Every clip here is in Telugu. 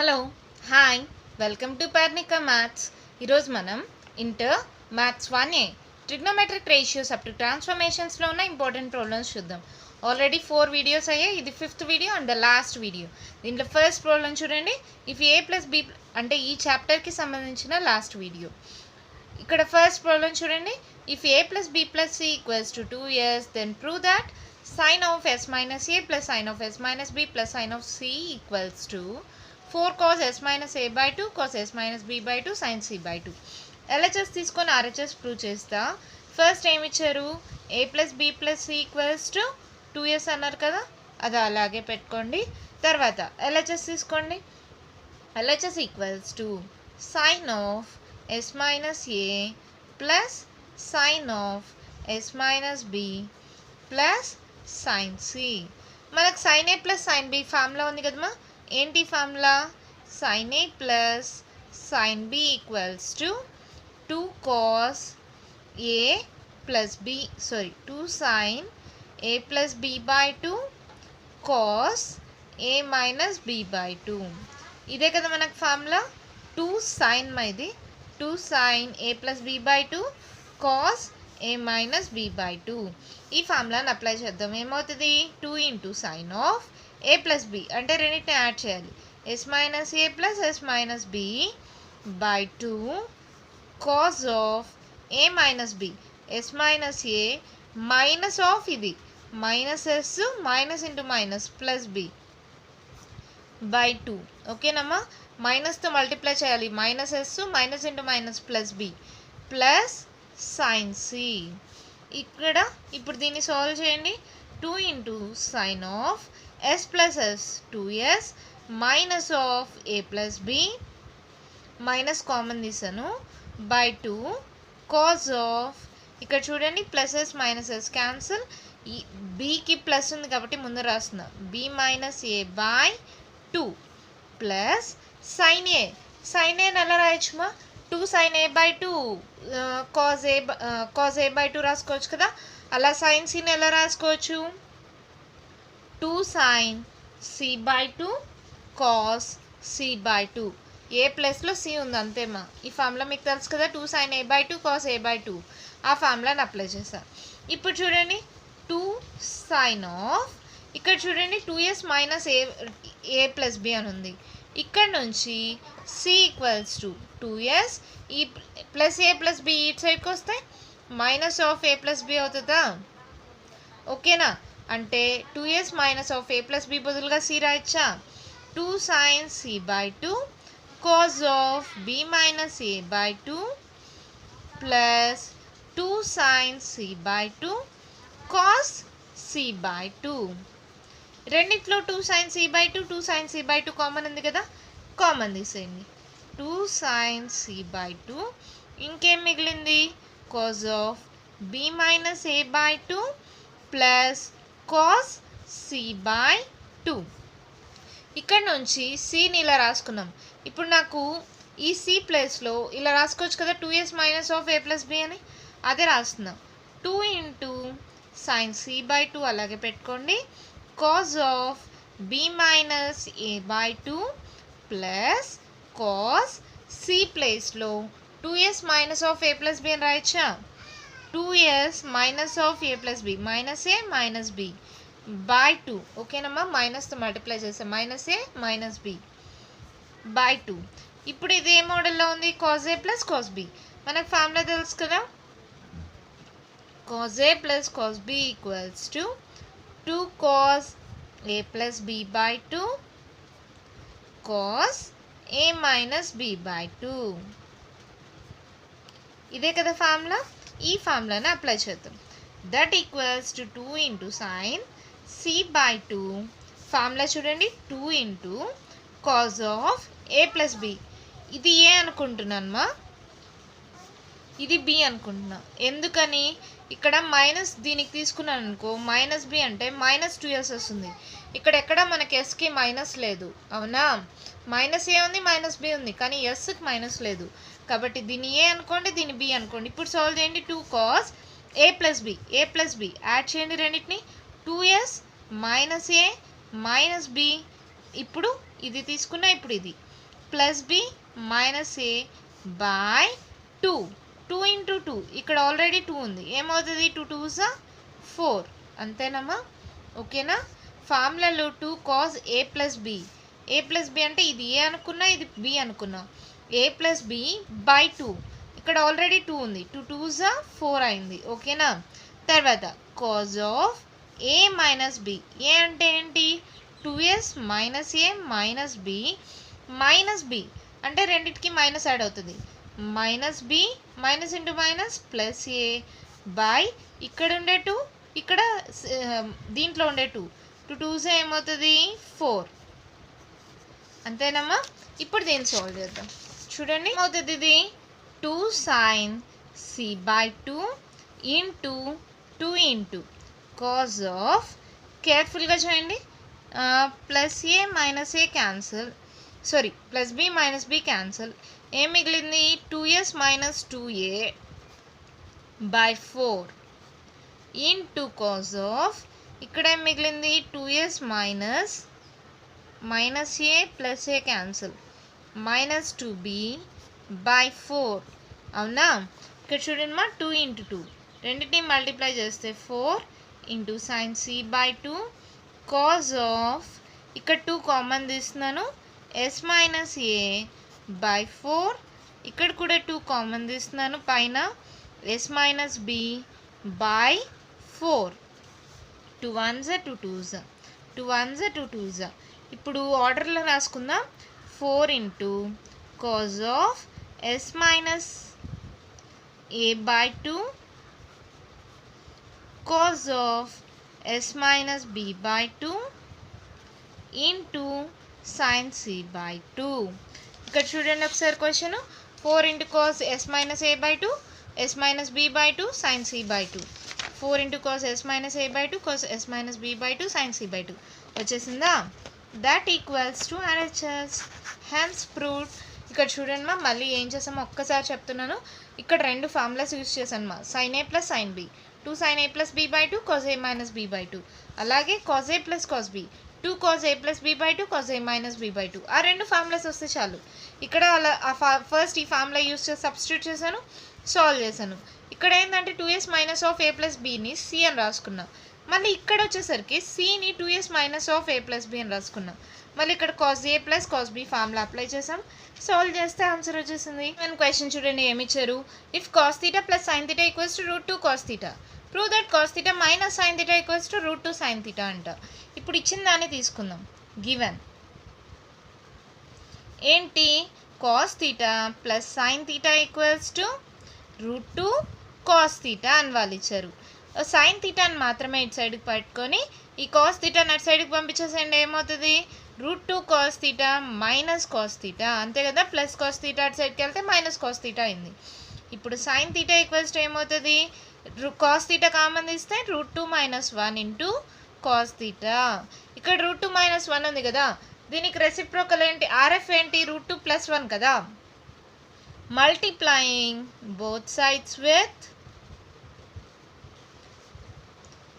Hello hi welcome to Parnika maths. ఈరోజు మనం inter maths 1A trigonometric ratios up to ట్రాన్స్ఫర్మేషన్స్లో ఉన్న ఇంపార్టెంట్ ప్రాబ్లమ్స్ చూద్దాం. ఆల్రెడీ 4 వీడియోస్ అయ్యాయి, ఇది 5th video and the last video. దీంట్లో ఫస్ట్ ప్రాబ్లం చూడండి. ఇఫ్ ఏ ప్లస్ బి అంటే ఈ చాప్టర్కి సంబంధించిన లాస్ట్ వీడియో. ఇక్కడ ఫస్ట్ ప్రాబ్లం చూడండి. If A plus B plus C equals to 2s then prove that sin of s minus a plus sin of s minus b plus sin of c equals to 4 cos s minus a by 2 cos s minus b by 2 sin c by 2. LHS తీసుకొని RHS ప్రూవ్ చేస్తా. ఫస్ట్ ఏమి ఇచ్చారు, a plus B plus C equals to 2s అన్నారు కదా, అది అలాగే పెట్టుకోండి. తర్వాత LHS తీసుకోండి. LHS equals to sin of s minus a plus sin of s minus b plus sin c. మనకు sin a plus sin b formula ఉంది కదమ్మా. ఏంటి formula? sin a plus sin b equals to 2 cos a plus b 2 sin a plus b by 2 cos a minus b by 2. ఇదే కదా మనకు ఫార్ములా. 2 sin ఇది 2 sin a plus b by 2 cos a minus b by 2. ఈ ఫార్ములాని అప్లై చేద్దాం. ఏమవుతుంది? 2 into sine of A plus B అంటే రెండింటిని యాడ్ చేయాలి. S minus A plus S minus B by 2 cos of A minus B S minus A minus of ఇది minus S minus into minus plus B by 2. ఓకేనమ్మా, మైనస్తో మల్టిప్లై చేయాలి. Minus S minus into minus plus B plus sine C. ఇక్కడ ఇప్పుడు దీన్ని సాల్వ్ చేయండి. 2 into sine of S plus S 2s minus of A plus B minus common తీసాను బై 2 కాజ్ ఆఫ్, ఇక్కడ చూడండి plus S minus S cancel, ఈ బీకి ప్లస్ ఉంది కాబట్టి ముందు రాస్తున్నా B minus A by 2 plus sine A. Sine ఏని ఎలా రాయొచ్చుమా? 2 sin a by 2 cos a by 2 రాసుకోవచ్చు కదా. అలా sin cని ఎలా రాసుకోవచ్చు? 2 sin c by 2 cos c by 2. ఏ ప్లస్లో సి ఉంది అంతేమా. ఈ ఫార్ములా మీకు తెలుసు కదా, 2 sin a by 2 cos a by 2. ఆ ఫార్ములాని అప్లై చేస్తా. ఇప్పుడు చూడండి 2 sin ఆఫ్, ఇక్కడ చూడండి 2s minus A plus B అని ఉంది. ఇక్కడ నుంచి c ఈక్వల్స్ టు 2s, ఈ ప్లస్ ఏ ప్లస్ బి ఇటు సైడ్కి వస్తే minus of A plus B అవుతుందా? ఓకేనా, అంటే 2s minus of A plus B బదులుగా సి రాయచ్చా. 2 sin c by 2 cos of B minus A by 2 plus 2 sin c by 2 cos c by 2. రెండిట్లో 2 sin c by 2 2 sin c by 2 common ఉంది కదా, కామన్ తీసేయండి. 2 sin c బై 2 ఇంకేం మిగిలింది? Cause of b minus A by 2 plus cos c by 2. ఇక్కడ నుంచి cని ఇలా రాసుకున్నాం. ఇప్పుడు నాకు ఈ c ప్లేస్లో ఇలా రాసుకోవచ్చు కదా, 2s minus of A plus B అని. అదే రాస్తున్నాం. 2 ఇంటూ sin c బై 2 అలాగే పెట్టుకోండి. Cos of b minus A by 2 plus cos C ప్లేస్లో 2s minus of A plus B అని రాయచ్చా. 2s minus of A plus B minus A minus B by 2. ఓకేనమ్మా, మైనస్తో మల్టిప్లై చేసాం. Minus A minus B by 2. ఇప్పుడు ఇది ఏ మోడల్లో ఉంది? Cos A plus cos B. మనకు ఫార్ములా తెలుసు కదా, cos A plus cos B equals to 2 cos a plus b by 2 cos a minus b by 2. ఇదే కదా ఫార్ములా. ఈ ఫార్ములాని అప్లై చేద్దాం. That equals to 2 into sine c by 2. Formula చూడండి, 2 into cos of A plus B. ఇది ఏ అనుకుంటున్నానమ్మా, ఇది బి అనుకుంటున్నా. ఎందుకని? ఇక్కడ మైనస్ దీనికి తీసుకున్నాను అనుకో, మైనస్ బి అంటే మైనస్ 2s వస్తుంది. ఇక్కడ ఎక్కడ మనకి ఎస్కి మైనస్ లేదు, అవునా? మైనస్ ఏ ఉంది, మైనస్ బి ఉంది, కానీ ఎస్కి మైనస్ లేదు. కాబట్టి దీన్ని ఏ అనుకోండి, దీన్ని బి అనుకోండి. ఇప్పుడు సాల్వ్ చేయండి. 2 cos ఏ ప్లస్ బి యాడ్ చేయండి రెండింటిని. 2s minus A minus B ఇప్పుడు ఇది తీసుకున్నా, ఇప్పుడు ఇది plus B minus A by 2. 2 into 2 ఇక్కడ ఆల్రెడీ 2 ఉంది, ఏమవుతుంది 2 2s 4. అంతేనమ్మా? ఓకేనా? ఫార్ములాలో 2 cos a plus B, A plus B అంటే ఇది ఏ అనుకున్నా, ఇది బి అనుకున్నా, ఏ ప్లస్ బి బై 2. ఇక్కడ ఆల్రెడీ 2 ఉంది, 2 2s 4 అయింది. ఓకేనా? తర్వాత cos of A minus B, A అంటే ఏంటి 2s minus A minus B అంటే రెండింటికి మైనస్ యాడ్ అవుతుంది, minus B minus into minus plus A by ఇక్కడ ఉండే 2, ఇక్కడ దీంట్లో ఉండే 2, 2 2s ఏమవుతుంది 4. అంతేనమ్మా? ఇప్పుడు దీన్ని సాల్వ్ చేద్దాం. చూడండి ఏమవుతుంది, ఇది 2 sin c by 2 into 2 into cos of, కేర్ఫుల్గా చేయండి, plus A minus A cancel, sorry plus B minus B cancel, ఏం మిగిలింది 2s minus 2a by 4 into cos of, ఇక్కడ ఏం మిగిలింది 2s minus A plus A cancel minus 2b by 4. అవునా? ఇక్కడ చూడండి మా 2 ఇంటూ 2 రెండింటిని మల్టిప్లై చేస్తే 4 into sine C by 2 cos of, ఇక్కడ 2 కామన్ తీస్తున్నాను, ఎస్ మైనస్ ఏ బై 4, ఇక్కడ కూడా 2 కామన్ తీస్తున్నాను, పైన yes minus B by 4. 2 1s 2 2s, 2 1s 2 2s. ఇప్పుడు ఆర్డర్లో రాసుకుందాం, 4 into cos of S minus A by 2 cos of S minus B by 2 into sine C by 2. ఇక్కడ చూడండి ఒకసారి question, 4 into cos S minus A by 2 S minus B by 2 sine C by 2, 4 into cos S minus A by 2 cos S minus B by 2 sine C by 2 వచ్చేసిందా? That equals to RHS. Hence proved. ఇక్కడ చూడండి మా, మళ్ళీ ఏం చేసామో ఒక్కసారి చెప్తున్నాను. ఇక్కడ రెండు ఫార్ములాస్ యూజ్ చేశాను మా, sine A plus sine B, 2 sin a plus B by 2 cos A minus B by 2, అలాగే cos A plus cos B 2 cos A plus B by 2 cos A minus B by 2. ఆ రెండు ఫార్ములాస్ వస్తే చాలు. ఇక్కడ అలా ఫస్ట్ ఈ ఫార్ములా యూజ్ చేసి సబ్స్టిట్యూట్ చేశాను, సాల్వ్ చేశాను. ఇక్కడ ఏంటంటే 2s minus of A plus బిని సి అని రాసుకున్నా, మళ్ళీ ఇక్కడ వచ్చేసరికి సిని 2s minus of A plus B అని రాసుకున్నాం, మళ్ళీ ఇక్కడ cos A plus cos B formula apply చేసాం, సాల్వ్ చేస్తే ఆన్సర్ వచ్చేసింది. మన క్వశ్చన్ చూడండి ఏమి ఇచ్చారు, if cos theta plus sine theta equals to root 2 cos theta, prove that cos theta minus sign theta equals to root 2 sine theta అంట. ఇప్పుడు ఇచ్చిన దాన్ని తీసుకుందాం. గివెన్ ఏంటి, cos theta plus sine theta equals to root 2 cos theta అని వాళ్ళు ఇచ్చారు. సైన్ థీటాని మాత్రమే ఇటు సైడ్కి పట్టుకొని ఈ కాస్ థీటాని అటు సైడ్కి పంపించేసేయండి, ఏమవుతుంది root 2 cos theta minus cos theta, అంతే కదా, ప్లస్ కాస్ థీటా అటు సైడ్కి వెళ్తే మైనస్ కాస్ థీటా అయింది. ఇప్పుడు సైన్ థీటా ఈక్వల్స్ టు ఏమవుతుంది, కాస్ థీటా కామన్ తీస్తే root 2 minus 1 into cos theta. ఇక్కడ రూట్ 2 మైనస్ 1 ఉంది కదా, దీనికి రెసిప్రోకల్ ఏంటి, ఆర్ఎఫ్ ఏంటి రూట్ 2 ప్లస్ 1 కదా, multiplying both sides with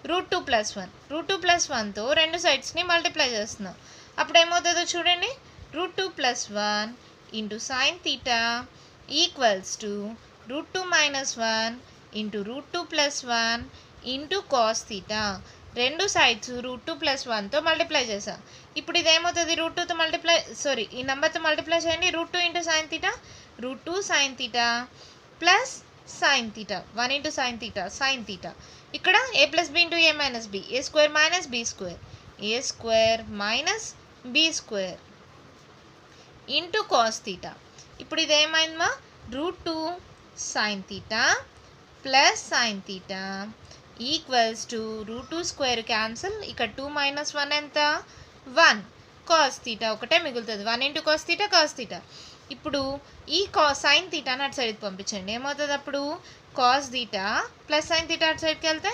root 2 plus 1. Root 2 plus 1తో రెండు సైడ్స్ని మల్టిప్లై చేస్తున్నాం, అప్పుడు ఏమవుతుందో చూడండి, root 2 plus 1 into sine theta equals to root 2 minus 1 into root 2 plus 1 into cos theta. రెండు సైడ్స్ రూట్ 2 ప్లస్ 1తో మల్టిప్లై చేసాం. ఇప్పుడు ఇది ఏమవుతుంది, రూట్ 2తో మల్టిప్లై, సారీ ఈ నెంబర్తో మల్టిప్లై చేయండి, root 2 into sine theta, root 2 sine theta plus sine theta, 1 into sine theta sine theta. ఇక్కడ A plus B into A minus B, A square minus B square, A square minus B square into cos theta. ఇప్పుడు ఇది ఏమైందమ్మా, root 2 sine theta plus sine theta equals to root 2 square cancel, ఇక్కడ 2 మైనస్ 1 ఎంత 1, కాస్ థీటా ఒకటే మిగులుతుంది, 1 into cos theta cos theta. ఇప్పుడు ఈ సైన్ థీటాని అటు సైడ్కి పంపించండి, ఏమవుతుంది అప్పుడు cos theta plus sine theta అటు సైడ్కి వెళ్తే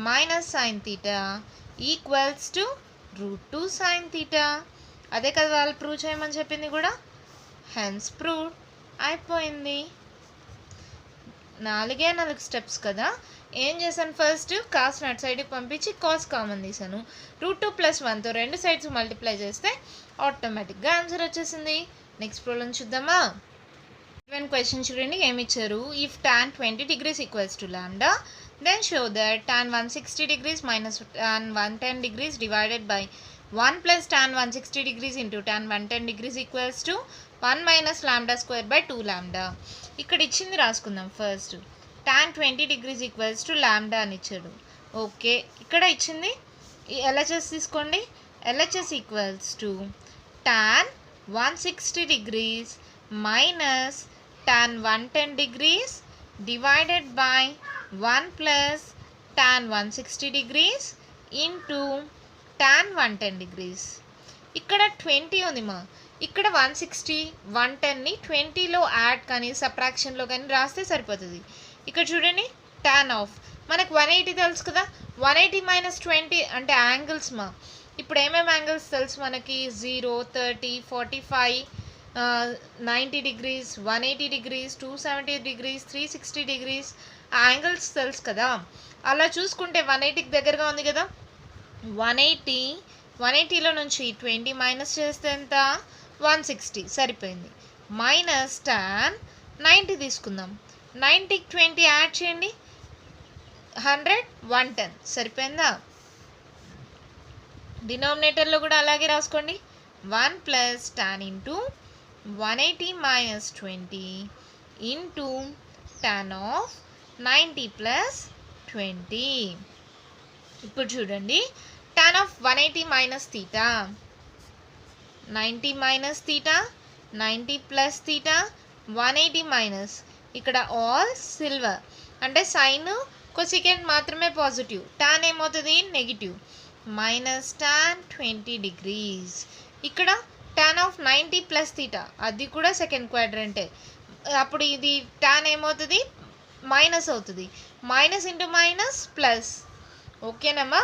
minus sign theta equals to root 2 sine theta. అదే కదా వాళ్ళు ప్రూవ్ చేయమని చెప్పింది కూడా, హెన్స్ ప్రూవ్డ్. అయిపోయింది. 4 స్టెప్స్ కదా, ఏం చేశాను, ఫస్ట్ కాస్ అటు సైడ్కి పంపించి కాస్ కామన్ తీసాను. √2 + 1తో రెండు సైడ్స్ మల్టిప్లై చేస్తే ఆటోమేటిక్గా ఆన్సర్ వచ్చేసింది. నెక్స్ట్ ప్రాబ్లం చూద్దామా. క్వశ్చన్ చూడండి, ఏమి ఇచ్చారు. If tan 20 degrees equals to లాండా, then show that tan 160 degrees minus tan 110 degrees divided by 1 plus tan 160 degrees into tan 110 degrees equals to 1 minus lambda square by 2 lambda. ఇక్కడ ఇచ్చింది రాసుకుందాం. First tan 20 degrees equals to lambda అని ఇచ్చాడు. ఓకే, ఇక్కడ ఇచ్చింది LHS తీసుకోండి. LHS equals to tan 160 degrees minus tan 110 degrees divided by 1 plus tan 160 degrees into tan 110 degrees. ఇక్కడ 20 ఉంది మా, ఇక్కడ 160 110ని 20లో యాడ్ కానీ సబ్ట్రాక్షన్లో కానీ రాస్తే సరిపోతుంది. ఇక్కడ చూడండి tan ఆఫ్ మనకు 180 తెలుసు కదా, 180 - 20 అంటే యాంగిల్స్ మా. ఇప్పుడు ఏమేమి యాంగిల్స్ తెలుసు మనకి, 0 30 45 90 degrees 180 degrees 270 degrees 360 degrees angles తెలుసు కదా. అలా చూసుకుంటే 180కి దగ్గరగా ఉంది కదా, 180లో నుంచి 20 మైనస్ చేస్తే ఎంత, 160 సరిపోయింది. మైనస్ tan 90 తీసుకుందాం, 90కి 20 యాడ్ చేయండి, 100 110 సరిపోయిందా. డినామినేటర్లో కూడా అలాగే రాసుకోండి. 1 plus tan into 180 minus 20 into tan of 90 plus 20. ఇప్పుడు చూడండి, tan of 180 minus theta, 90 minus theta 90 plus theta 180 minus, ఇక్కడ ఆల్ సిల్వర్ అంటే సైన్ కొసెకెంట్ మాత్రమే పాజిటివ్, tan ఏమవుతుంది నెగిటివ్, మైనస్ tan 20 degrees. ఇక్కడ tan ఆఫ్ 90 plus theta అది కూడా సెకండ్ క్వాడ్రంటే, అప్పుడు ఇది tan ఏమవుతుంది మైనస్ అవుతుంది, మైనస్ ఇంటూ మైనస్ ప్లస్. ఓకేనమ్మా,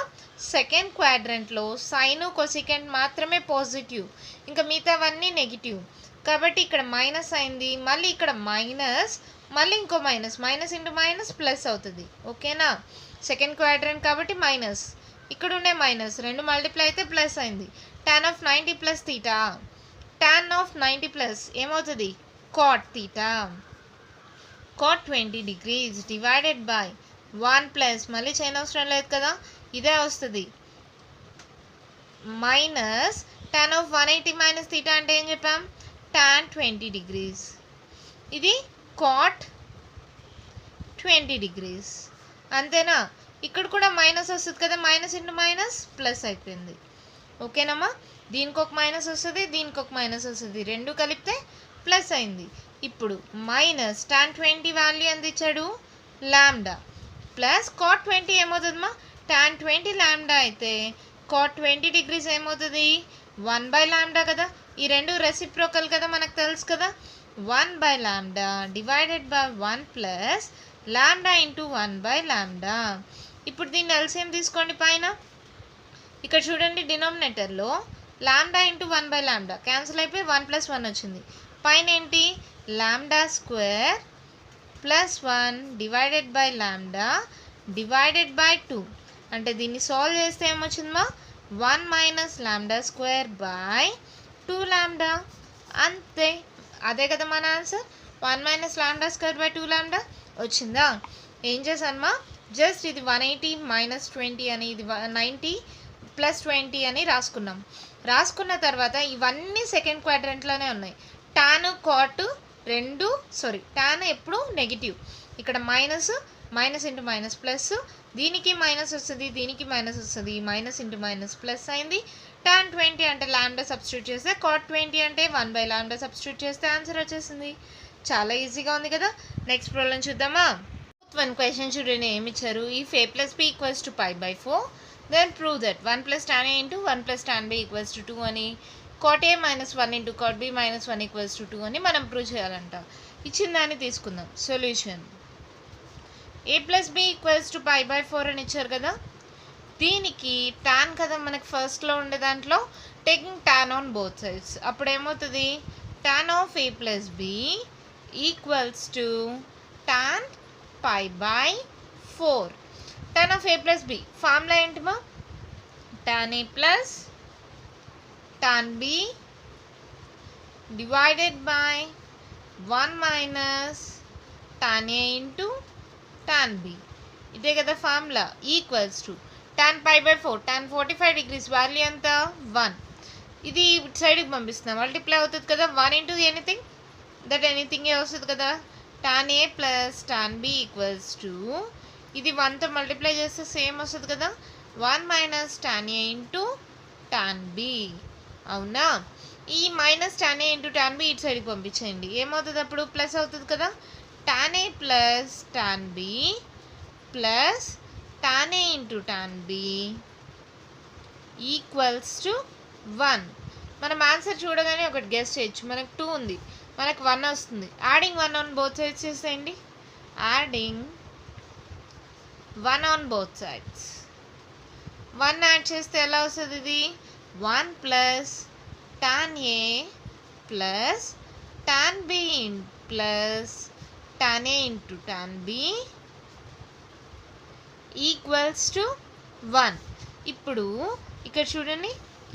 సెకండ్ క్వాడ్రంట్లో సైన్ కొసెకెంట్ మాత్రమే పాజిటివ్, ఇంకా మిగతావన్నీ నెగిటివ్. కాబట్టి ఇక్కడ మైనస్ అయింది, మళ్ళీ ఇక్కడ మైనస్, మళ్ళీ ఇంకో minus, minus into minus plus అవుతుంది. ఓకేనా, సెకండ్ క్వాడ్రంట్ కాబట్టి మైనస్, ఇక్కడ ఉండే మైనస్ రెండు మల్టిప్లై అయితే ప్లస్ అయింది. tan of 90 plus theta, tan of 90 plus ఏమవుతుంది cot theta, cot 20 degrees divided by 1 plus, మళ్ళీ చేయని అవసరం లేదు కదా, ఇదే వస్తుంది, minus tan of 180 minus theta అంటే ఏం చెప్పాం, tan 20 degrees, ఇది cot 20 degrees. అంతేనా, ఇక్కడ కూడా మైనస్ వస్తుంది కదా, మైనస్ ఇంటూ మైనస్ ప్లస్ అయిపోయింది. ఓకేనమ్మా, దీనికి ఒక మైనస్ వస్తుంది, దీనికి ఒక మైనస్ వస్తుంది, రెండు కలిపితే ప్లస్ అయింది. ఇప్పుడు మైనస్ tan 20 వాల్యూ ఎంత ఇచ్చాడు lambda, plus cot 20 ఏమవుతుందమ్మా, tan 20 lambda అయితే cot 20 degrees ఏమవుతుంది 1/λ కదా, ఈ రెండు రెసిప్రోకల్ కదా మనకు తెలుసు కదా, 1/λ divided by 1 plus lambda into 1/λ. ఇప్పుడు దీన్ని ఎల్సిఎం తీసుకోండి పైన. ఇక్కడ చూడండి డినామినేటర్లో లాంబ్డా ఇంటూ 1/λ క్యాన్సిల్ అయిపోయి 1 + 1 వచ్చింది. పైన ఏంటి lambda square plus 1 divided by lambda divided by 2. అంటే దీన్ని సాల్వ్ చేస్తే ఏమొచ్చిందమ్మా 1 minus lambda square by 2 lambda. అంతే, అదే కదా మన answer, 1 minus lambda square by 2 lambda వచ్చిందా. ఏం చేశానమ్మా, జస్ట్ ఇది 180 - 20 అని, ఇది 90 + 20 అని రాసుకున్నాం. రాసుకున్న తర్వాత ఇవన్నీ సెకండ్ క్వాడ్రంట్లోనే ఉన్నాయి. టాన్ కాట్ రెండు టాన్ ఎప్పుడు నెగిటివ్, ఇక్కడ minus, minus into minus plus, దీనికి మైనస్ వస్తుంది, దీనికి మైనస్ వస్తుంది, మైనస్ ఇంటూ మైనస్ ప్లస్ అయింది. tan 20 అంటే లాంబ్డా సబ్స్టిట్యూట్ చేస్తే, cot 20 అంటే 1/λ సబ్స్టిట్యూట్ చేస్తే ఆన్సర్ వచ్చేసింది. చాలా ఈజీగా ఉంది కదా. నెక్స్ట్ ప్రాబ్లం చూద్దామా. వన్ క్వశ్చన్ చూడండి, ఏమి ఇచ్చారు. If a + b = π/4 then prove that 1 + tan a into 1 + tan b = 2 అని, cot a - 1 into cot b - 1 = 2 అని మనం ప్రూవ్ చేయాలంట. ఇచ్చిన దాన్ని తీసుకుందాం. సొల్యూషన్ a + b = π/4 అని ఇచ్చారు కదా, దీనికి tan కదా మనకి ఫస్ట్లో ఉండే దాంట్లో, taking tan on both sides, అప్పుడు ఏమవుతుంది tan of a + b = tan π/4. 4. Tan of a plus b formula ఏంటిమా? tan a plus tan b divided by 1 minus tan a into tan b. ఇదే కదా formula. Equals to tan pi by 4 tan 45 degrees value ఎంత 1. ఇది ఇటు సైడ్కి పంపిస్తున్నాం, మల్టిప్లై అవుతుంది కదా 1 ఇంటూ ఎనీథింగ్ దట్ ఎనీథింగ్ ఏ వస్తుంది కదా. tan a plus tan b equals to ఇది 1తో మల్టిప్లై చేస్తే సేమ్ వస్తుంది కదా 1 minus tan a into tan b. అవునా? ఈ minus tan a into tan b ఇటు సైడ్కి పంపించండి, ఏమవుతుంది అప్పుడు ప్లస్ అవుతుంది కదా. tan a plus tan b plus tan a into tan b equals to 1. మనం ఆన్సర్ చూడగానే ఒకటి గెస్ చేయొచ్చు, మనకు 2 ఉంది, మనకు 1 వస్తుంది. యాడింగ్ 1 ఆన్ బోత్ సైడ్స్ చేసేయండి. Adding 1 on both sides. 1 add చేస్తే ఎలా వస్తుంది? ఇది 1 plus tan a plus tan b plus tan a into tan b equals to 1. ఇప్పుడు ఇక్కడ చూడండి,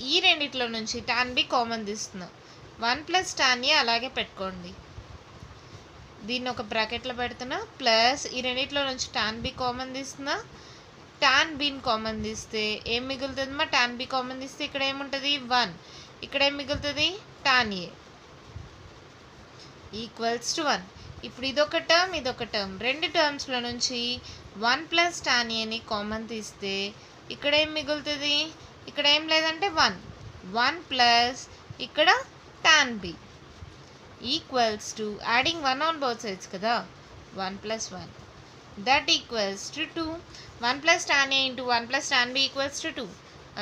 ఈ రెండిట్లో నుంచి tan b కామన్ తీస్తున్నాం. 1 ప్లస్ tan a అలాగే పెట్టుకోండి, దీన్ని ఒక బ్రాకెట్లో పెడుతున్నా. ప్లస్ ఈ రెండిట్లో నుంచి tan b కామన్ తీస్తున్నా. tan bని కామన్ తీస్తే ఏం మిగులుతుందమ్మా? tan b కామన్ తీస్తే ఇక్కడ ఏముంటుంది 1, ఇక్కడ ఏం మిగులుతుంది tan a ఈక్వల్స్ టు 1. ఇప్పుడు ఇదొక టర్మ్ ఇదొక టర్మ్, రెండు టర్మ్స్లో నుంచి 1 ప్లస్ tan aని కామన్ తీస్తే ఇక్కడ ఏం మిగులుతుంది? ఇక్కడ ఏం లేదంటే 1 ప్లస్ ఇక్కడ tan b equals to adding 1 on both sides కదా 1 plus 1 that equals to 2. 1 plus tan a into 1 plus tan b equals to 2.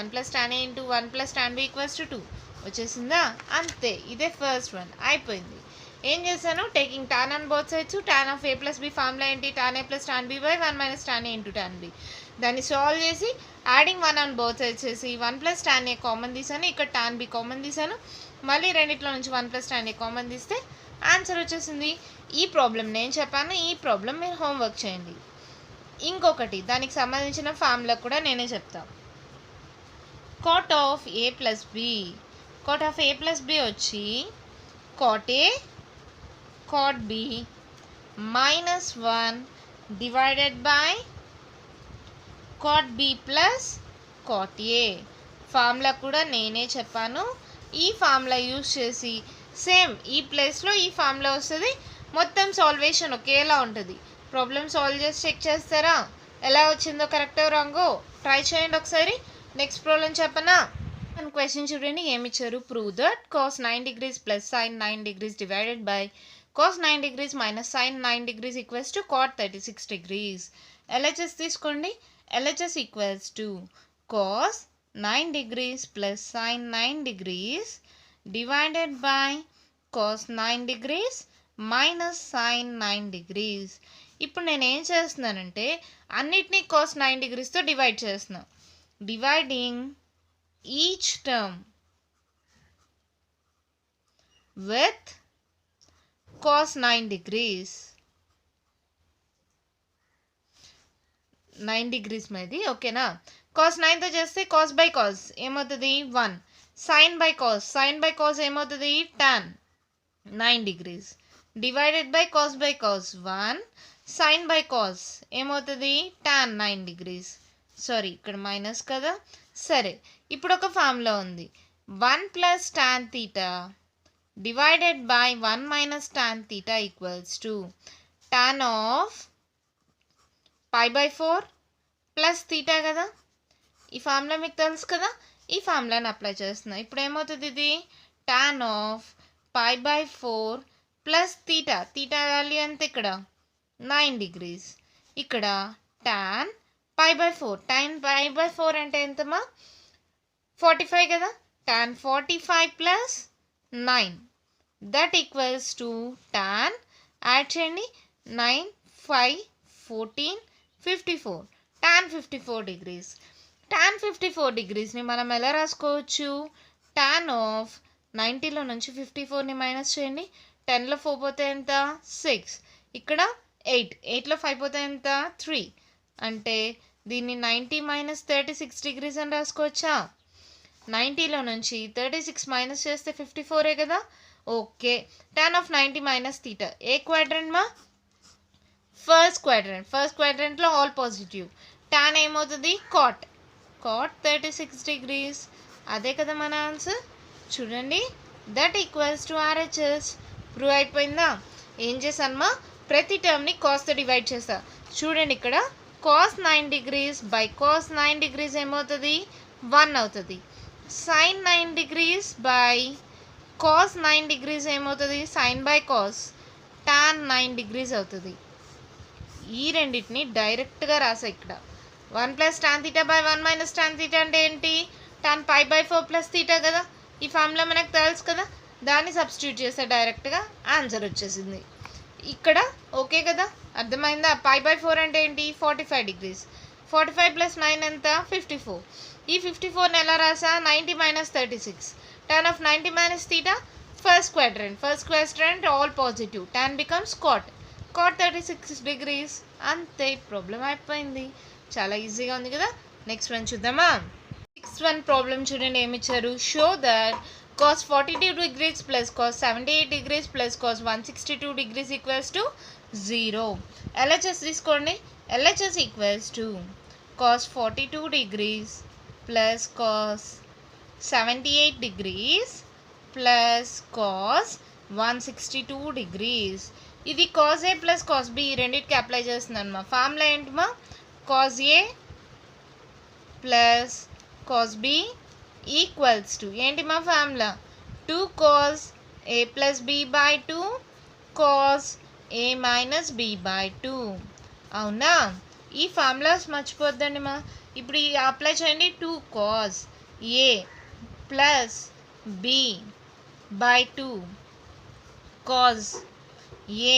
1 plus tan a into 1 plus tan b equals to 2 వచ్చేసిందా? అంతే, ఇదే ఫస్ట్ వన్ అయిపోయింది. ఏం చేశాను? Taking tan on both sides. tan of a plus b formula ఏంటి? tan a plus tan b by 1 minus tan a into tan b. దాన్ని సాల్వ్ చేసి యాడింగ్ 1 ఆన్ బోత్ సైడ్స్ చేసి 1 ప్లస్ tan a కామన్ తీసాను, ఇక్కడ tan b కామన్ తీసాను. మళ్ళీ రెండిట్లో నుంచి 1 ప్లస్ tan a కామన్ తీస్తే ఆన్సర్ వచ్చేసింది. ఈ ప్రాబ్లం నేను చెప్పాను, ఈ ప్రాబ్లం మీరు హోంవర్క్ చేయండి. ఇంకొకటి దానికి సంబంధించిన ఫార్ములా కూడా నేనే చెప్తాను. cot of a plus b. cot of a plus b వచ్చి cot a cot b minus 1 divided by cot b plus cot a. Formula కూడా నేనే చెప్పాను. ఈ ఫార్ములా యూజ్ చేసి సేమ్ ఈ ప్లేస్లో ఈ ఫార్ములా వస్తుంది, మొత్తం సాల్వేషన్ ఒకేలా ఉంటుంది. ప్రాబ్లమ్ సాల్వ్ చేసి చెక్ చేస్తారా ఎలా వచ్చిందో, కరెక్టో రాంగో ట్రై చేయండి ఒకసారి. నెక్స్ట్ ప్రాబ్లం చెప్పనా? క్వశ్చన్ చూడండి, ఏమి ఇచ్చారు? Prove that cos 9 degrees plus sin 9 degrees divided by cos 9 degrees minus sin 9 degrees equals to cot 36 degrees. LHS తీసుకోండి. LHS equals to cos 9 degrees plus sin 9 degrees divided by cos 9 degrees minus sin 9 degrees. ఇప్పుడు నేను ఏం చేస్తున్నానంటే అన్నిటినీ cos 9 degreesతో డివైడ్ చేస్తున్నాను. Dividing each term with cos 9 degrees. 9 degrees మీది ఓకేనా? cos 9తో చేస్తే cos బై cos ఏమవుతుంది 1, sin బై cos ఏమవుతుంది tan 9 degrees divided by cos by cos 1, sin బై cos ఏమవుతుంది tan 9 degrees. సారీ ఇక్కడ మైనస్ కదా. సరే, ఇప్పుడు ఒక ఫార్ములా ఉంది 1 plus tan theta divided by 1 minus tan theta equals to tan of pi by 4 plus theta కదా. ఈ ఫార్ములా మీకు తెలుసు కదా, ఈ ఫార్ములాని అప్లై చేస్తున్నా. ఇప్పుడు ఏమవుతుంది? ఇది tan of pi by 4 plus theta value ఎంత? ఇక్కడ 9 degrees. ఇక్కడ tan pi by 4, tan pi by 4 అంటే ఎంతమా 45 కదా. tan 45 plus 9 that equals to tan add చేయండి 9 5 14 54 tan 54 degrees. tan 54 degreesని మనం ఎలా రాసుకోవచ్చు? tan ఆఫ్ 90లో నుంచి 54ని మైనస్ చేయండి. 10లో 4 పోతే ఎంత 6, ఇక్కడ 8, 8లో 5 పోతే ఎంత 3, అంటే దీన్ని 90 మైనస్ 36 డిగ్రీస్ అని రాసుకోవచ్చా? 90లో నుంచి 36 మైనస్ చేస్తే 54 కదా. Okay, tan of 90 minus theta ఏ క్వాడ్రంట్ మా? ఫస్ట్ క్వాడ్రంట్లో ఆల్ పాజిటివ్. tan ఏమవుతుంది? Cot 36 degrees. అదే కదా మన ఆన్సర్. చూడండి, that equals to RHS. Prove అయిపోయిందా? ఏం చేశానమ్మా, ప్రతి టర్మ్ని కాస్తో డివైడ్ చేస్తా. చూడండి, ఇక్కడ cos 9 degrees by cos 9 degrees ఏమవుతుంది? 1 అవుతుంది. sin 9 degrees by cos 9 degrees ఏమవుతుంది? sin బై cos tan 9 డిగ్రీస్ అవుతుంది. ఈ రెండింటిని డైరెక్ట్గా రాసా ఇక్కడ. 1 plus tan theta by 1 minus tan theta అంటే ఏంటి? tan pi by 4 plus theta కదా. ఈ ఫార్ములా మనకు తెలుసు కదా, దాన్ని సబ్స్టిట్యూట్ చేస్తే డైరెక్ట్గా ఆన్సర్ వచ్చేసింది. ఇక్కడ ఓకే కదా, అర్థమైందా? పై బై 4 అంటే ఏంటి? 45 డిగ్రీస్. 45 ప్లస్ 9 ఎంత? 54. ఈ 54ని ఎలా రాసా? 90 minus 36. tan of 90 minus theta first quadrant all positive. tan becomes cot 36 degrees. అంతే, ప్రాబ్లం అయిపోయింది. చాలా ఈజీగా ఉంది కదా. నెక్స్ట్ వన్ చూద్దామా? నెక్స్ట్ వన్ ప్రాబ్లం చూడండి, ఏమి ఇచ్చారు? Show that cos 42 degrees plus cos 78 degrees plus cos 162 degrees equals to 0. LHS తీసుకోండి. LHS equals to cos 42 degrees plus cos 78 degrees plus cos 162 degrees. ఇది cos A plus cos B రెండింటికి అప్లై చేస్తున్నాను మా. ఫార్ములా ఏంటి మా? cos A plus cos B equals to ఏంటి మా formula? 2 cos A plus B by 2 cos A minus B by 2. అవునా? ఈ ఫార్ములాస్ మర్చిపోద్దండి మా. ఇప్పుడు ఈ అప్లై చేయండి. 2 cos A plus B by 2 cos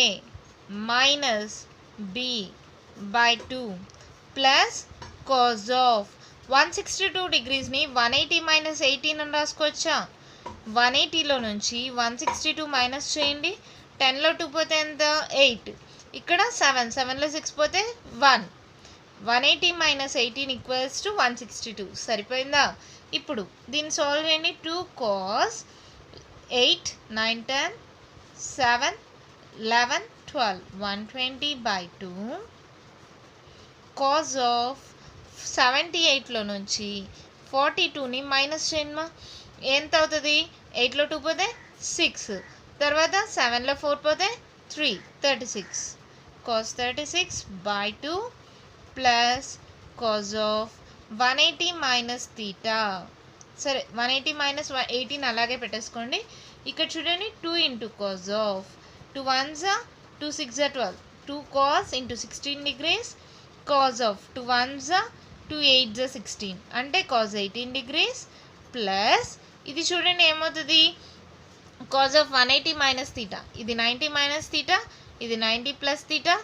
A minus B by 2 plus cos of 162 డిగ్రీస్ని 180 minus 18 అని రాసుకోవచ్చా? 180లో నుంచి 162 మైనస్ చేయండి. 10లో 2 పోతే ఎంత? 8. ఇక్కడ 7లో 6 పోతే 1. 180 మైనస్ 18 ఈక్వల్స్ టు 162. సరిపోయిందా? ఇప్పుడు దీన్ని సాల్వ్ చేయండి. 2 cos 8 9 10 7 11 12 120 by 2 cos of 78లో నుంచి 42ని మైనస్ చేయండి. ఎంత అవుతుంది? 8లో 2 పోతే 6, తర్వాత 7లో 4 పోతే 3 36. cos 36 by 2 plus cos of 180 minus theta. సరే, 180 మైనస్ 18 అలాగే పెట్టేసుకోండి. ఇక్కడ చూడండి, 2 into cos of 2 1s 2 6 12 2 cos into 16 degrees cos of 2 1s 2 8 16 అంటే cos 18 డిగ్రీస్ ప్లస్ ఇది చూడండి ఏమవుతుంది? cos of 180 minus theta. ఇది 90 మైనస్ తీటా, ఇది 90 plus theta,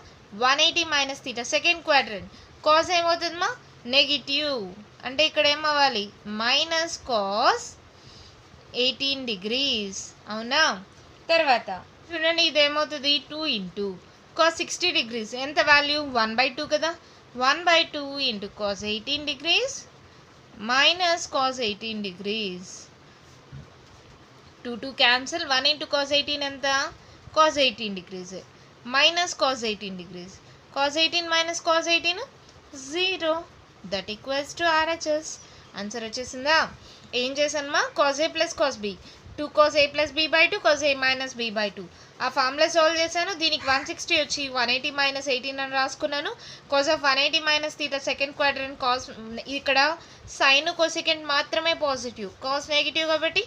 180 minus theta. Second quadrant cos ఏమవుతుంది మా? నెగిటివ్. అంటే ఇక్కడ ఏమవ్వాలి? Minus cos 18 degrees. అవునా? తర్వాత చూడండి, ఇది ఏమవుతుంది? 2 ఇంటూ cos 60 డిగ్రీస్ ఎంత వాల్యూ? 1/2 కదా. 1/2 into cos 18 degrees minus cos 18 degrees. 2 cancel. 1 into cos 18 ఎంత? cos 18 degrees minus cos 18 degrees. cos 18 minus cos 18 0. That equals to RHS. Answer వచ్చేసిందా? ఏం చేశాను మా? cos A plus cos B 2 cos A plus B by 2 cos A minus B by 2 ఆ ఫార్ములా సాల్వ్ చేశాను. దీనికి 160 వచ్చి 180 మైనస్ 18 అని రాసుకున్నాను. cos of 180 minus theta second quadrant cos. ఇక్కడ సైన్ కోసెకంట్ మాత్రమే పాజిటివ్, కాస్ నెగిటివ్ కాబట్టి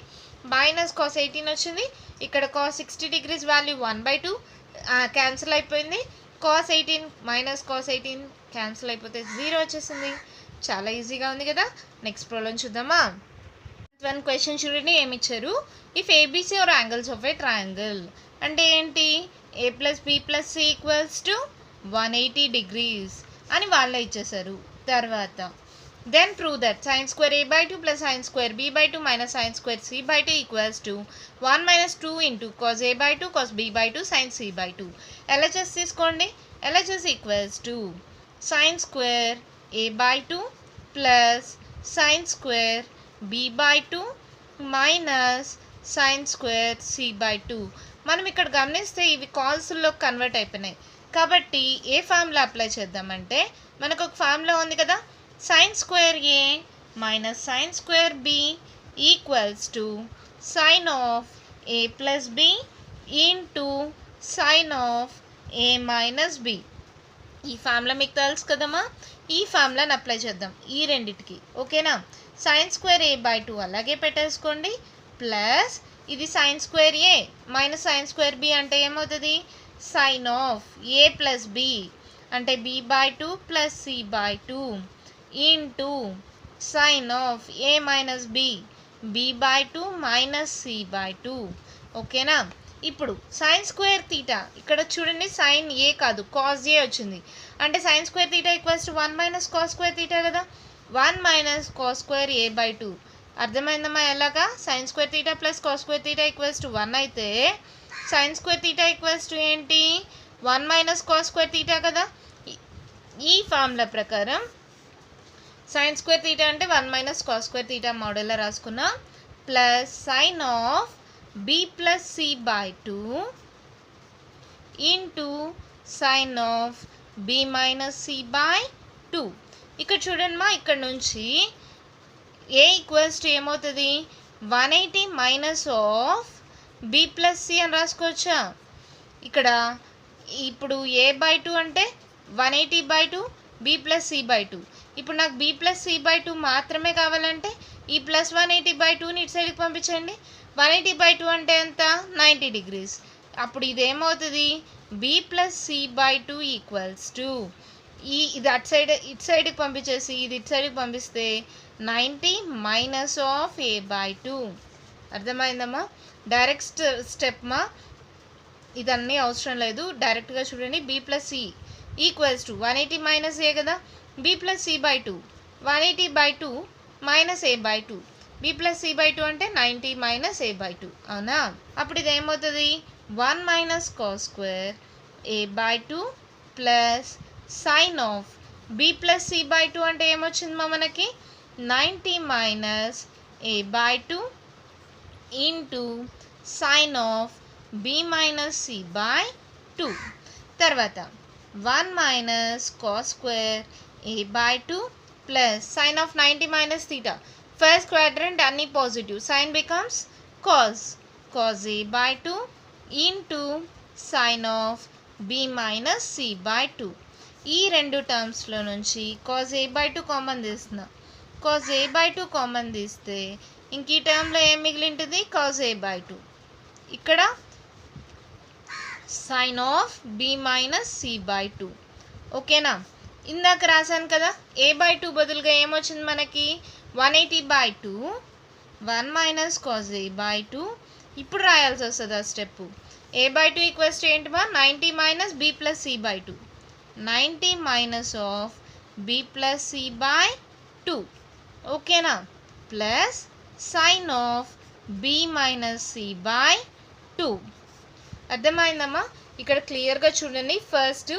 మైనస్ cos 18 వచ్చింది. ఇక్కడ cos 60 డిగ్రీస్ వాల్యూ 1/2 క్యాన్సిల్ అయిపోయింది. cos 18 మైనస్ cos 18 క్యాన్సిల్ అయిపోతే 0 వచ్చేసింది. చాలా ఈజీగా ఉంది కదా. నెక్స్ట్ ప్రాబ్లం చూద్దామా? వన్ క్వశ్చన్ చూడండి, ఏమి ఇచ్చారు? If ABC are angles of a triangle అంటే ఏంటి? A plus B plus C equals to 180 degrees అని వాళ్ళే ఇచ్చేసారు. తర్వాత then prove that sin square A by 2 plus sin square B by 2 minus sin square C by 2 equals to 1 minus 2 into cos A by 2 cos B by 2 sin C by 2. LHS తీసుకోండి. LHS equals to sin square a by 2 plus sin square b by 2 minus sin square c by 2. మనం ఇక్కడ గమనిస్తే ఇవి కాల్స్లో కన్వర్ట్ అయిపోయినాయి కాబట్టి ఏ ఫార్ములా అప్లై చేద్దామంటే మనకు ఒక ఫార్ములా ఉంది కదా, sin square a minus sin square b equals to sin of a plus b into sin of a minus b. ఈ ఫార్ములా మీకు తెలుసు కదమ్మా, ఈ ఫార్ములాని అప్లై చేద్దాం ఈ రెండిటికి. ఓకేనా, sin square a by 2 అలాగే పెట్టేసుకోండి ప్లస్ ఇది sin square a minus sin square b అంటే ఏమవుతుంది, sin of a plus b అంటే b by 2 plus c by 2 into sin of a minus b b by 2 minus c by 2. ఓకేనా, ఇప్పుడు sin square theta ఇక్కడ చూడండి sin a కాదు cos a వచ్చింది అంటే sin square theta equals to 1 minus cos square theta కదా, 1 minus cos square a by 2. అర్థమైందమ్మా ఎలాగా, sin square theta plus cos square theta equals to 1 అయితే sin square theta equals to ఏంటి 1 మైనస్ cos square theta కదా. ఈ ఫార్ములా ప్రకారం sin square theta అంటే 1 మైనస్ cos square theta మోడల్లో రాసుకున్నాం plus sin of b plus c by 2 into sin of b minus c by 2. ఇక్కడ చూడండి మా, ఇక్కడ నుంచి a ఈక్వల్స్ టు ఏమవుతుంది 180 minus of b plus c అని రాసుకోవచ్చా. ఇక్కడ ఇప్పుడు a బై 2 అంటే 180 by 2 b plus c by 2. ఇప్పుడు నాకు b ప్లస్ c బై 2 మాత్రమే కావాలంటే ఈ ప్లస్ 180 బై 2ని ఇటు సైడ్కి పంపించండి. 180 బై 2 అంటే ఎంత 90 degrees. అప్పుడు ఇదేమవుతుంది b plus c by 2 equals to ఇది అటు సైడ్ ఇటు సైడ్కి పంపించేసి ఇది ఇటు సైడ్కి పంపిస్తే 90 మైనస్ ఆఫ్ a బై 2. అర్థమైందమ్మా, డైరెక్ట్ స్టెప్ మా, ఇదన్నీ అవసరం లేదు, డైరెక్ట్గా చూడండి. b plus c equals to 180 minus a కదా, b plus c by 2 180 by 2 minus a by 2 b plus c by 2 అంటే 90 మైనస్ a బై 2. అవునా, అప్పుడు ఇది ఏమవుతుంది 1 minus cos square a by 2 plus sine of b plus c by 2 అంటే ఏమొచ్చింది మా మనకి 90 minus a by 2 into sine of b minus c by 2. తర్వాత 1 minus cos square a by 2 plus sine of 90 minus theta. First quadrant అన్ని positive, sine becomes cos a by 2 into sin of b minus c by 2. ఈ రెండు టర్మ్స్లో నుంచి cos a by 2 కామన్ తీస్తున్నా, cos a by 2 కామన్ తీస్తే ఇంక ఈ టర్మ్లో ఏం మిగిలింటుంది cos a by 2. ఇక్కడ sin of b minus c by 2. ఓకేనా, ఇందాక రాశాను కదా a by 2 బదులుగా ఏమొచ్చింది మనకి 180 by 2 1 minus cos a by 2. ఇప్పుడు రాయాల్సి వస్తుంది ఆ step. a by 2 equals to ఏంటి మా 90 minus b plus c by 2 90 minus of b plus c by 2. ఓకేనా, plus sine of b minus c by 2. అర్థమైందమ్మా, ఇక్కడ క్లియర్గా చూడండి. ఫస్ట్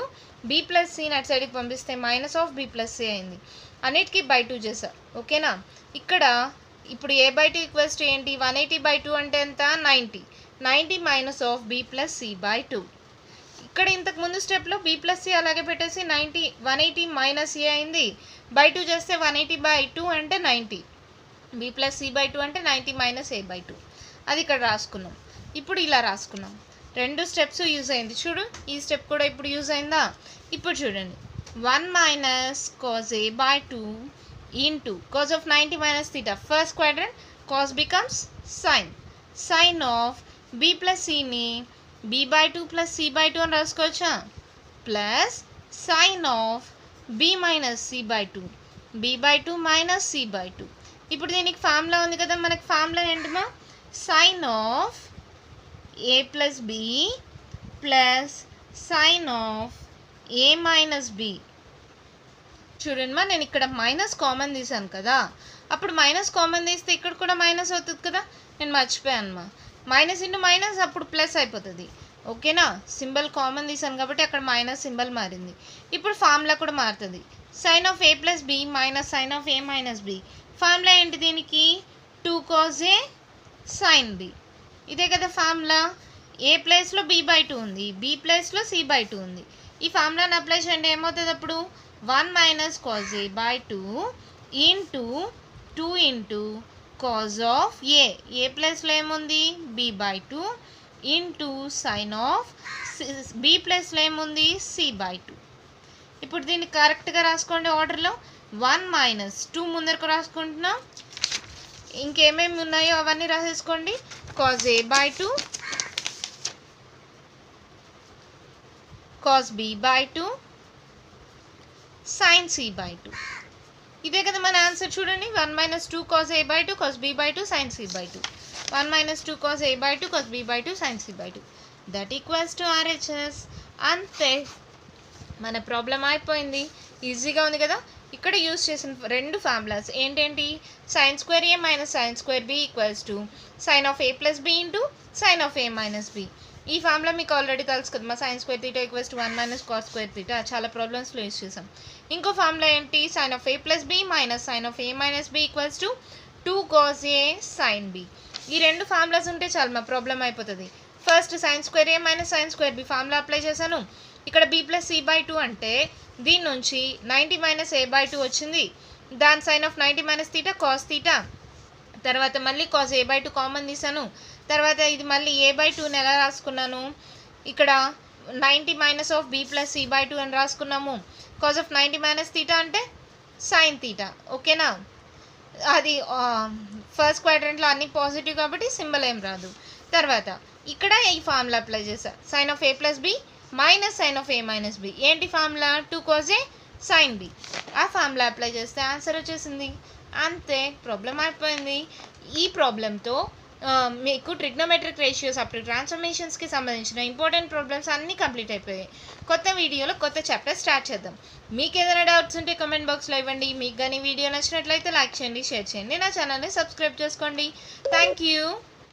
b ప్లస్ c అటు సైడ్కి పంపిస్తే minus of b plus c అయింది, అన్నిటికీ బై 2 చేశా. ఓకేనా, ఇక్కడ ఇప్పుడు a బై 2 ఈక్వల్స్ టు ఏంటి 180 బై 2 అంటే ఎంత 90 minus of b plus c by 2. ఇక్కడ ఇంతకు ముందు స్టెప్లో b ప్లస్ c అలాగే పెట్టేసి 180 మైనస్ a అయింది, బై 2 చేస్తే 180 బై 2 అంటే 90, b ప్లస్ c బై 2 అంటే 90 మైనస్ a బై 2. అది ఇక్కడ రాసుకున్నాం. ఇప్పుడు ఇలా రాసుకున్నాం, రెండు స్టెప్స్ యూజ్ అయింది. చూడు ఈ స్టెప్ కూడా ఇప్పుడు యూజ్ అయిందా. ఇప్పుడు చూడండి 1 minus cos a by 2 into cos of 90 minus theta. First quadrant cos becomes sin of b plus c ని b by 2 plus c by 2 అని రాసుకోవచ్చా, plus sin of b minus c by 2 b by 2 minus c by 2. ఇప్పుడు దీనికి ఫార్ములా ఉంది కదా, మనకి ఫార్ములా ఏంటమ్మా sin of a plus b plus sin of a minus b. చూడండి నేను ఇక్కడ మైనస్ కామన్ తీసాను కదా, అప్పుడు మైనస్ కామన్ తీస్తే ఇక్కడ కూడా మైనస్ అవుతుంది కదా, నేను మర్చిపోయాను మైనస్ ఇంటూ మైనస్ అప్పుడు ప్లస్ అయిపోతుంది. ఓకేనా, సింబల్ కామన్ తీసాను కాబట్టి అక్కడ మైనస్ సింబల్ మారింది. ఇప్పుడు ఫార్ములా కూడా మారుతుంది. Sine of A plus B minus sine of A minus b. Formula ఏంటి దీనికి? 2 cos ఏ సైన్ బి. ఇదే కదా ఫార్ములా. ఏ ప్లేస్లో b/2 ఉంది, బి ప్లేస్లో c/2 ఉంది. ఈ ఫార్ములాని అప్లై చేయండి. ఏమవుతుంది అప్పుడు? 1 minus cos A by 2 into 2 into cos of A. A ప్లేస్లో ఏముంది? b/2 into sine of B ప్లేస్లో ఏముంది? c/2. ఇప్పుడు దీన్ని కరెక్ట్గా రాసుకోండి ఆర్డర్లో. 1 మైనస్ 2 ముందరకు రాసుకుంటున్నాం. ఇంకేమేమి ఉన్నాయో అవన్నీ రాసేసుకోండి. Cos A by 2 cos b/2 sin c/2. ఇదే కదా మన ఆన్సర్. చూడండి, 1 minus 2 cos a/2 cos b/2 sin c/2. 1 minus 2 cos a/2 cos b/2 sin c/2. That equals to RHS. అంతే, మన ప్రాబ్లం అయిపోయింది. ఈజీగా ఉంది కదా. ఇక్కడ యూజ్ చేసిన రెండు ఫార్ములాస్ ఏంటేంటి? Sine square A minus sine square B equals to sine of A plus B into sine of A minus B. ఈ ఫార్ములా మీకు ఆల్రెడీ తెలుసు కదా. మా sine square theta equals to 1 minus cos square theta. చాలా ప్రాబ్లమ్స్లో యూజ్ చేసాం. ఇంకో ఫార్ములా ఏంటి? Sine of A plus B minus sine of A minus B equals to 2 cos A sine B. ఈ రెండు ఫార్ములాస్ ఉంటే చాలు, మా ప్రాబ్లం అయిపోతుంది. First sine square A minus sine square B formula apply చేశాను. ఇక్కడ b ప్లస్ c/2 అంటే దీని నుంచి 90 మైనస్ a/2 వచ్చింది. దాని sine of 90 minus theta cos theta. తర్వాత మళ్ళీ కాస్ a/2 కామన్ తీసాను. తర్వాత ఇది మళ్ళీ a/2ని ఎలా రాసుకున్నాను? ఇక్కడ 90 minus of b plus c/2 అని రాసుకున్నాము. కాజ్ ఆఫ్ 90 మైనస్ తీటా అంటే సైన్ తీటా. ఓకేనా, అది ఫస్ట్ క్వాడ్రంట్లో అన్ని పాజిటివ్ కాబట్టి సింబల్ ఏం రాదు. తర్వాత ఇక్కడ ఈ ఫార్ములా అప్లై చేసా. Sine of A plus B minus sine of A minus b. ఏంటి ఫార్ములా? 2 cos ఏ సైన్ బి. ఆ ఫార్ములా అప్లై చేస్తే ఆన్సర్ వచ్చేసింది. అంతే, ప్రాబ్లం అయిపోయింది. ఈ ప్రాబ్లంతో మీకు ట్రిగ్నోమెట్రిక్ రేషియోస్ అప్ టు ట్రాన్స్ఫర్మేషన్స్కి సంబంధించిన ఇంపార్టెంట్ ప్రాబ్లమ్స్ అన్నీ కంప్లీట్ అయిపోయాయి. కొత్త వీడియోలో కొత్త చాప్టర్ స్టార్ట్ చేద్దాం. మీకు ఏదైనా డౌట్స్ ఉంటే కామెంట్ బాక్స్లో ఇవ్వండి. మీకు కానీ వీడియో నచ్చినట్లయితే లైక్ చేయండి, షేర్ చేయండి. నా ఛానల్ని సబ్స్క్రైబ్ చేసుకోండి. Thank you.